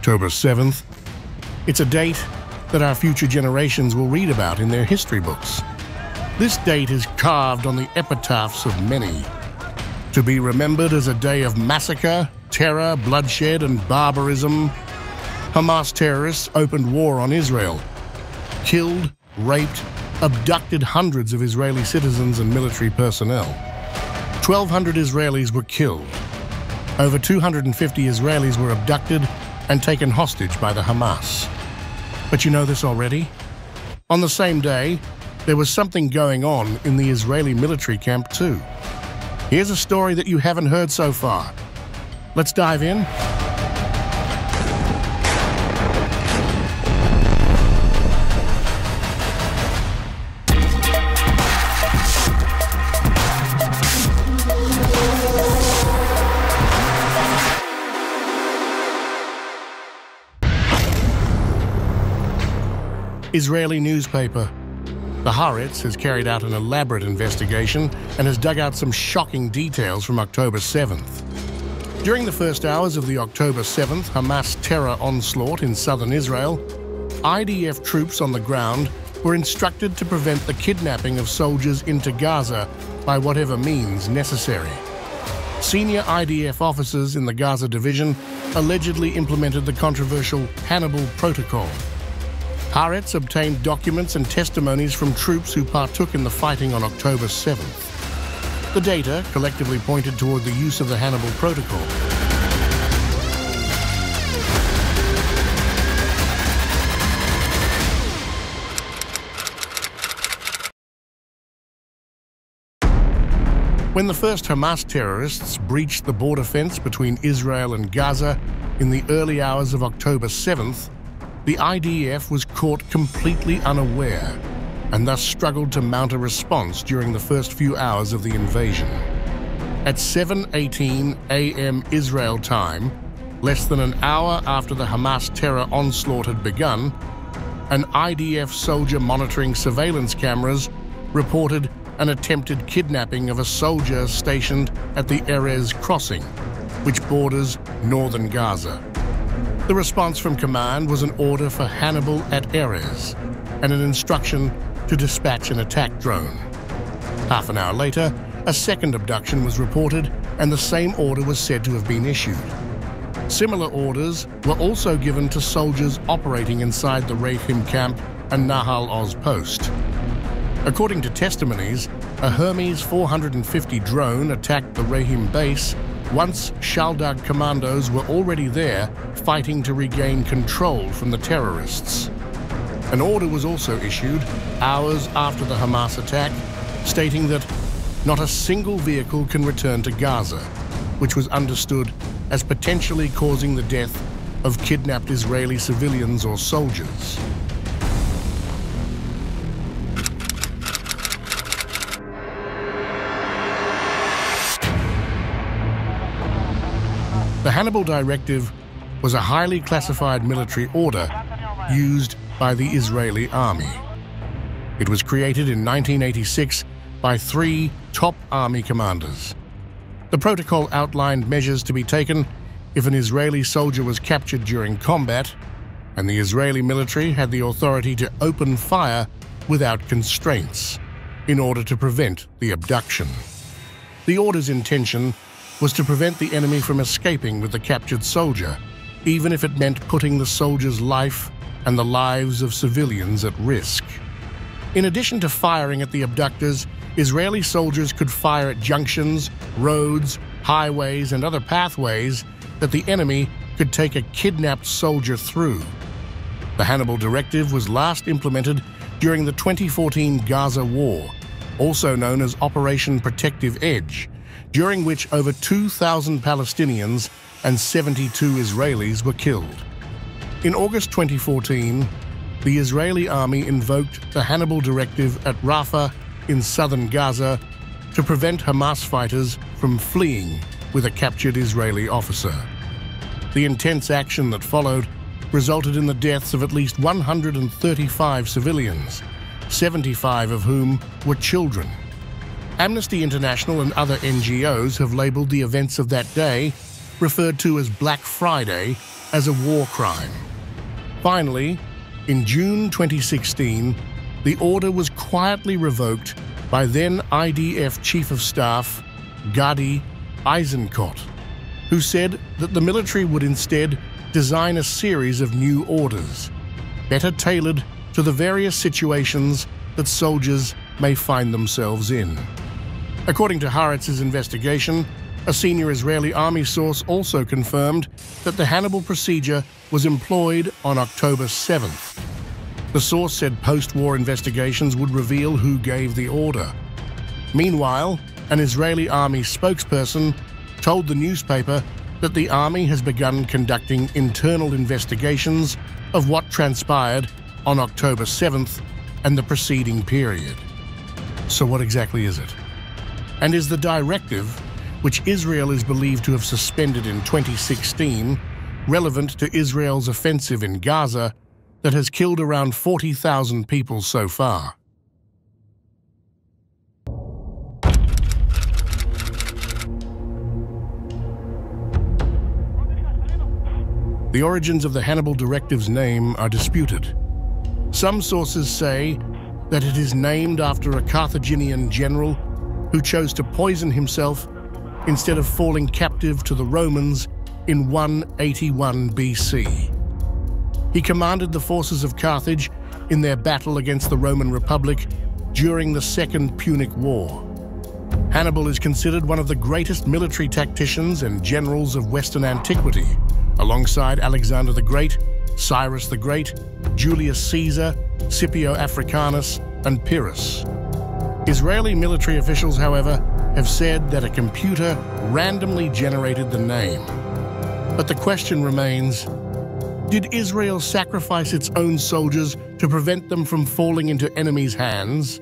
October 7th. It's a date that our future generations will read about in their history books. This date is carved on the epitaphs of many, to be remembered as a day of massacre, terror, bloodshed, and barbarism. Hamas terrorists opened war on Israel, killed, raped, abducted hundreds of Israeli citizens and military personnel. 1,200 Israelis were killed. Over 250 Israelis were abducted and taken hostage by the Hamas. But you know this already? On the same day, there was something going on in the Israeli military camp too. Here's a story that you haven't heard so far. Let's dive in. Israeli newspaper. The Haaretz has carried out an elaborate investigation and has dug out some shocking details from October 7th. During the first hours of the October 7th Hamas terror onslaught in southern Israel, IDF troops on the ground were instructed to prevent the kidnapping of soldiers into Gaza by whatever means necessary. Senior IDF officers in the Gaza division allegedly implemented the controversial Hannibal Protocol. Haaretz obtained documents and testimonies from troops who partook in the fighting on October 7th. The data collectively pointed toward the use of the Hannibal Protocol. When the first Hamas terrorists breached the border fence between Israel and Gaza in the early hours of October 7th, the IDF was caught completely unaware and thus struggled to mount a response during the first few hours of the invasion. At 7:18 a.m. Israel time, less than an hour after the Hamas terror onslaught had begun, an IDF soldier monitoring surveillance cameras reported an attempted kidnapping of a soldier stationed at the Erez crossing, which borders northern Gaza. The response from command was an order for Hannibal at Erez and an instruction to dispatch an attack drone. Half an hour later, a second abduction was reported and the same order was said to have been issued. Similar orders were also given to soldiers operating inside the Rahim camp and Nahal Oz post. According to testimonies, a Hermes 450 drone attacked the Rahim base once Shaldag commandos were already there fighting to regain control from the terrorists. An order was also issued hours after the Hamas attack, stating that not a single vehicle can return to Gaza, which was understood as potentially causing the death of kidnapped Israeli civilians or soldiers. The Hannibal Directive was a highly classified military order used by the Israeli army. It was created in 1986 by 3 top army commanders. The protocol outlined measures to be taken if an Israeli soldier was captured during combat, and the Israeli military had the authority to open fire without constraints in order to prevent the abduction. The order's intention was to prevent the enemy from escaping with the captured soldier, even if it meant putting the soldier's life and the lives of civilians at risk. In addition to firing at the abductors, Israeli soldiers could fire at junctions, roads, highways, and other pathways that the enemy could take a kidnapped soldier through. The Hannibal Directive was last implemented during the 2014 Gaza War, also known as Operation Protective Edge, during which over 2,000 Palestinians and 72 Israelis were killed. In August 2014, the Israeli army invoked the Hannibal Directive at Rafah in southern Gaza to prevent Hamas fighters from fleeing with a captured Israeli officer. The intense action that followed resulted in the deaths of at least 135 civilians, 75 of whom were children. Amnesty International and other NGOs have labeled the events of that day, referred to as Black Friday, as a war crime. Finally, in June 2016, the order was quietly revoked by then IDF Chief of Staff Gadi Eisenkot, who said that the military would instead design a series of new orders, better tailored to the various situations that soldiers may find themselves in. According to Haaretz's investigation, a senior Israeli army source also confirmed that the Hannibal procedure was employed on October 7th. The source said post-war investigations would reveal who gave the order. Meanwhile, an Israeli army spokesperson told the newspaper that the army has begun conducting internal investigations of what transpired on October 7th and the preceding period. So what exactly is it? And is the directive, which Israel is believed to have suspended in 2016, relevant to Israel's offensive in Gaza that has killed around 40,000 people so far? The origins of the Hannibal Directive's name are disputed. Some sources say that it is named after a Carthaginian general who chose to poison himself instead of falling captive to the Romans in 181 BC. He commanded the forces of Carthage in their battle against the Roman Republic during the Second Punic War. Hannibal is considered one of the greatest military tacticians and generals of Western antiquity, alongside Alexander the Great, Cyrus the Great, Julius Caesar, Scipio Africanus, and Pyrrhus. Israeli military officials, however, have said that a computer randomly generated the name. But the question remains, did Israel sacrifice its own soldiers to prevent them from falling into enemies' hands?